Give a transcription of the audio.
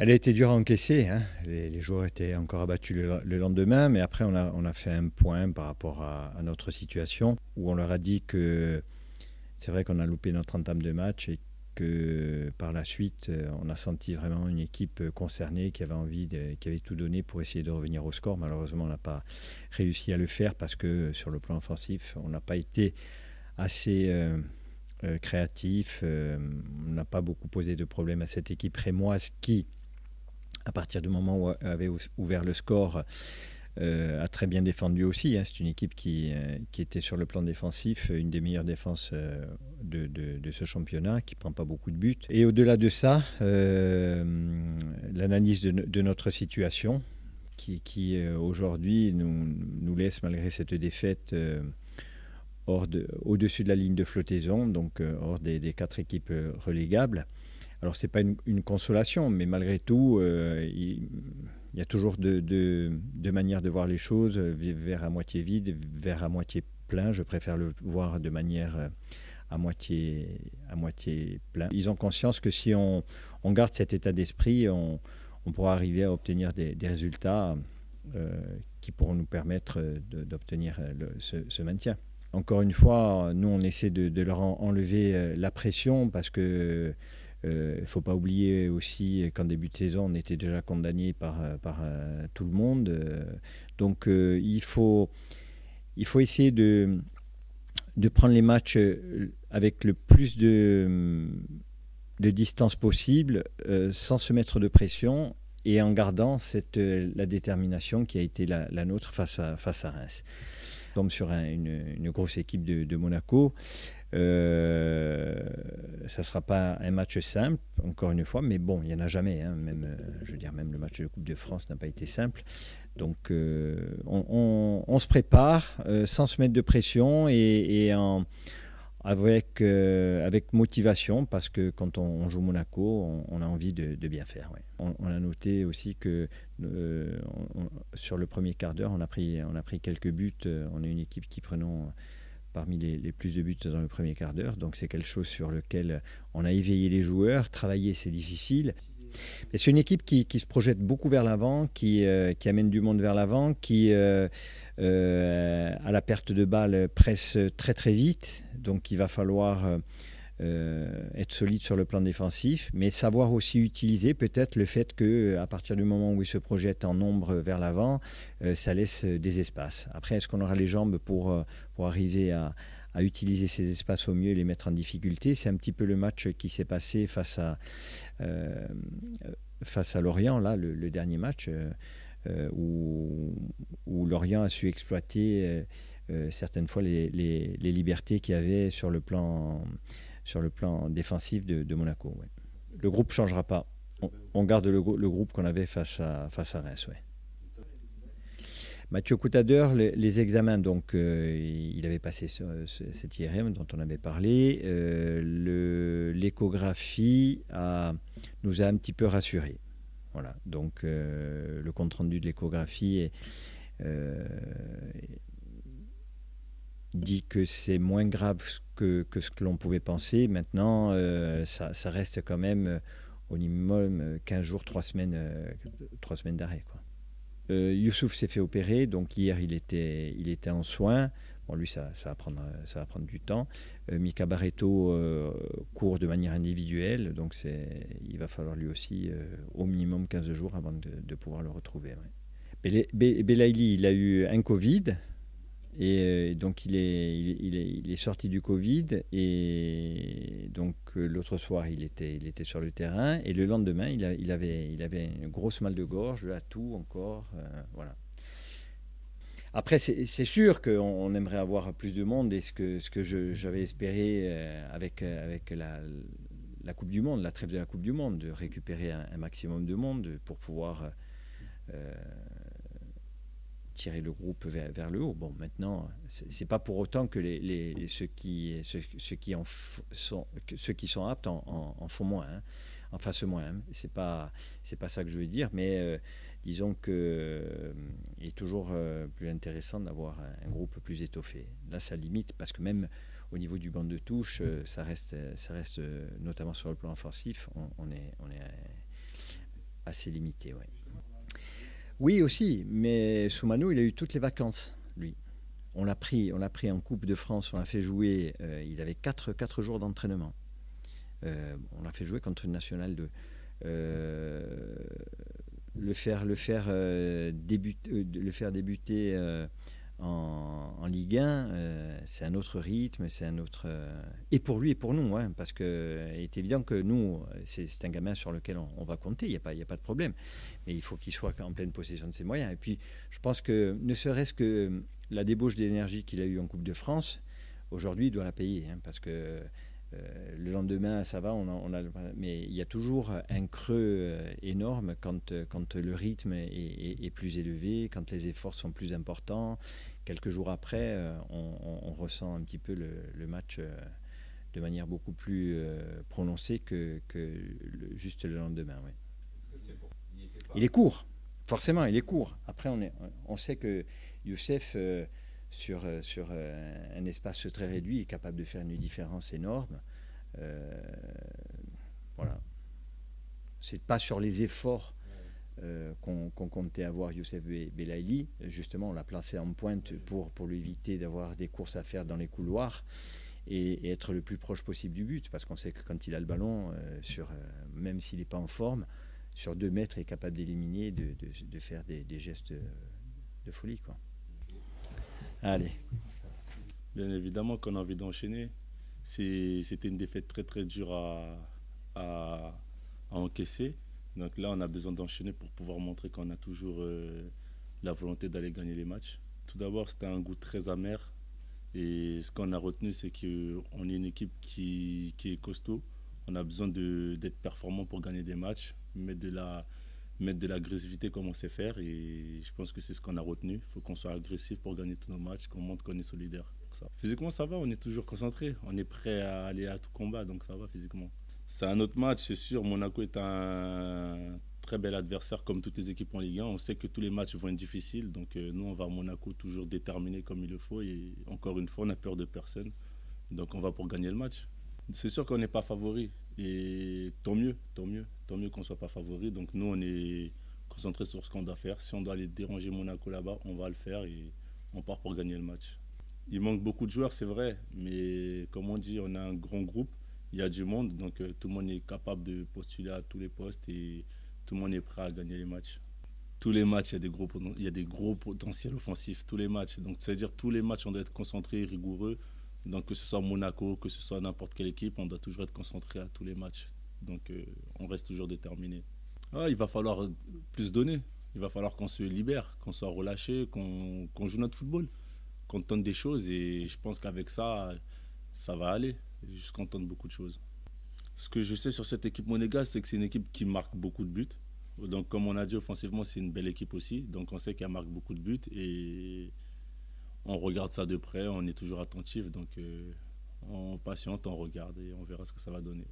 Elle a été dure à encaisser, hein. Les joueurs étaient encore abattus le lendemain, mais après on a fait un point par rapport à notre situation, où on leur a dit que c'est vrai qu'on a loupé notre entame de match et que par la suite, on a senti vraiment une équipe concernée qui avait qui avait tout donné pour essayer de revenir au score. Malheureusement, on n'a pas réussi à le faire parce que sur le plan offensif, on n'a pas été assez créatif. On n'a pas beaucoup posé de problèmes à cette équipe rémoise qui, à partir du moment où avait ouvert le score, a très bien défendu aussi. Hein. C'est une équipe qui était sur le plan défensif une des meilleures défenses de ce championnat, qui ne prend pas beaucoup de buts. Et au-delà de ça, l'analyse de notre situation, qui aujourd'hui nous laisse, malgré cette défaite, au-dessus de la ligne de flottaison, donc hors des 4 équipes relégables. Alors, ce n'est pas une consolation, mais malgré tout, il y a toujours deux manières de voir les choses, verre à moitié vide, verre à moitié plein. Je préfère le voir de manière à moitié plein. Ils ont conscience que si on garde cet état d'esprit, on pourra arriver à obtenir des résultats qui pourront nous permettre d'obtenir ce maintien. Encore une fois, nous, on essaie de leur enlever la pression parce que il ne faut pas oublier aussi qu'en début de saison, on était déjà condamné par tout le monde. Donc, il faut essayer de prendre les matchs avec le plus de distance possible, sans se mettre de pression et en gardant la détermination qui a été la nôtre face à Reims. On tombe sur une grosse équipe de Monaco. Ça ne sera pas un match simple, encore une fois, mais bon, il n'y en a jamais. Hein. Je veux dire, même le match de Coupe de France n'a pas été simple. Donc, on se prépare sans se mettre de pression et avec motivation, parce que quand on joue Monaco, on a envie de bien faire. Ouais. On a noté aussi que sur le premier quart d'heure, on a pris quelques buts. On est une équipe qui prenons parmi les plus de buts dans le premier quart d'heure. Donc c'est quelque chose sur lequel on a éveillé les joueurs. Travailler, c'est difficile. Mais c'est une équipe qui se projette beaucoup vers l'avant, qui amène du monde vers l'avant, qui, à la perte de balle, presse très très vite. Donc il va falloir être solide sur le plan défensif, mais savoir aussi utiliser peut-être le fait qu'à partir du moment où ils se projettent en nombre vers l'avant, ça laisse des espaces. Après, est-ce qu'on aura les jambes pour arriver à utiliser ces espaces au mieux et les mettre en difficulté? C'est un petit peu le match qui s'est passé face à Lorient, là, le dernier match, où Lorient a su exploiter certaines fois les libertés qu'il y avait sur le plan défensif de Monaco. Ouais. Le groupe ne changera pas. On garde le groupe qu'on avait face à Reims. Ouais. Mathieu Coutadeur, les examens, donc il avait passé cet IRM dont on avait parlé. L'échographie nous a un petit peu rassurés. Voilà. Donc le compte-rendu de l'échographie dit que c'est moins grave que ce que l'on pouvait penser. Maintenant, ça reste quand même au minimum 15 jours, 3 semaines d'arrêt, quoi. Youssouf s'est fait opérer, donc hier il était en soins. Bon, lui, ça va prendre du temps. Mika Barreto court de manière individuelle, donc il va falloir lui aussi au minimum 15 jours avant de pouvoir le retrouver. Ouais. Belaïli, il a eu un Covid, et donc il est sorti du Covid, et donc l'autre soir il était sur le terrain, et le lendemain il avait une grosse mal de gorge, de la toux encore, voilà. Après, c'est sûr qu'on aimerait avoir plus de monde, et ce que j'avais espéré avec la Coupe du Monde, la trêve de la Coupe du Monde, de récupérer un maximum de monde pour pouvoir tirer le groupe vers le haut. Bon, maintenant, c'est pas pour autant que ceux qui sont aptes en font moins, hein, en fassent moins. Hein. C'est pas ça que je veux dire, mais disons que il est toujours plus intéressant d'avoir un groupe plus étoffé. Là, ça limite, parce que même au niveau du banc de touche, ça reste notamment sur le plan offensif, on est assez limité, ouais. Oui, aussi, mais Soumano, il a eu toutes les vacances, lui. On l'a pris en Coupe de France, on l'a fait jouer, il avait 4 jours d'entraînement. On l'a fait jouer contre le National 2. Euh, le faire débuter en Ligue 1, c'est un autre rythme, c'est un autre... et pour lui et pour nous, hein, parce qu'il est évident que nous, c'est un gamin sur lequel on va compter, il n'y a pas de problème. Mais il faut qu'il soit en pleine possession de ses moyens. Et puis, je pense que ne serait-ce que la débauche d'énergie qu'il a eue en Coupe de France, aujourd'hui, il doit la payer, hein, parce que le lendemain, ça va, mais il y a toujours un creux énorme quand le rythme est plus élevé, quand les efforts sont plus importants. Quelques jours après, on ressent un petit peu le match de manière beaucoup plus prononcée que juste le lendemain. Ouais. Il est court, forcément, il est court. Après, on sait que Youssef, sur un espace très réduit, est capable de faire une différence énorme. Voilà. C'est pas sur les efforts qu'on comptait avoir Youssef Belaïli. Justement, on l'a placé en pointe pour lui éviter d'avoir des courses à faire dans les couloirs et être le plus proche possible du but. Parce qu'on sait que quand il a le ballon, même s'il n'est pas en forme, sur 2 mètres, il est capable d'éliminer, de faire des gestes de folie, quoi. Allez. Bien évidemment qu'on a envie d'enchaîner. C'était une défaite très très dure à encaisser. Donc là, on a besoin d'enchaîner pour pouvoir montrer qu'on a toujours la volonté d'aller gagner les matchs. Tout d'abord, c'était un goût très amer. Et ce qu'on a retenu, c'est qu'on est une équipe qui est costaud. On a besoin d'être performant pour gagner des matchs, mettre de l'agressivité comme on sait faire. Et je pense que c'est ce qu'on a retenu. Il faut qu'on soit agressif pour gagner tous nos matchs, qu'on montre qu'on est solidaire pour ça. Physiquement, ça va, on est toujours concentré. On est prêt à aller à tout combat, donc ça va physiquement. C'est un autre match, c'est sûr. Monaco est un très bel adversaire comme toutes les équipes en Ligue 1. On sait que tous les matchs vont être difficiles. Donc nous, on va à Monaco toujours déterminé comme il le faut. Et encore une fois, on n'a peur de personne. Donc on va pour gagner le match. C'est sûr qu'on n'est pas favori. Et tant mieux qu'on ne soit pas favori. Donc nous, on est concentré sur ce qu'on doit faire. Si on doit aller déranger Monaco là-bas, on va le faire et on part pour gagner le match. Il manque beaucoup de joueurs, c'est vrai. Mais comme on dit, on a un grand groupe. Il y a du monde, donc tout le monde est capable de postuler à tous les postes et tout le monde est prêt à gagner les matchs. Tous les matchs, il y a des gros potentiels offensifs, tous les matchs. Donc c'est-à-dire tous les matchs, on doit être concentré, rigoureux. Donc que ce soit Monaco, que ce soit n'importe quelle équipe, on doit toujours être concentré à tous les matchs. Donc on reste toujours déterminé. Il va falloir plus donner. Il va falloir qu'on se libère, qu'on soit relâché, qu'on joue notre football, qu'on tente des choses et je pense qu'avec ça, ça va aller. Juste qu'on tente beaucoup de choses. Ce que je sais sur cette équipe monégasque, c'est que c'est une équipe qui marque beaucoup de buts. Donc, comme on a dit, offensivement, c'est une belle équipe aussi. Donc, on sait qu'elle marque beaucoup de buts et on regarde ça de près, on est toujours attentif. Donc, on patiente, on regarde et on verra ce que ça va donner.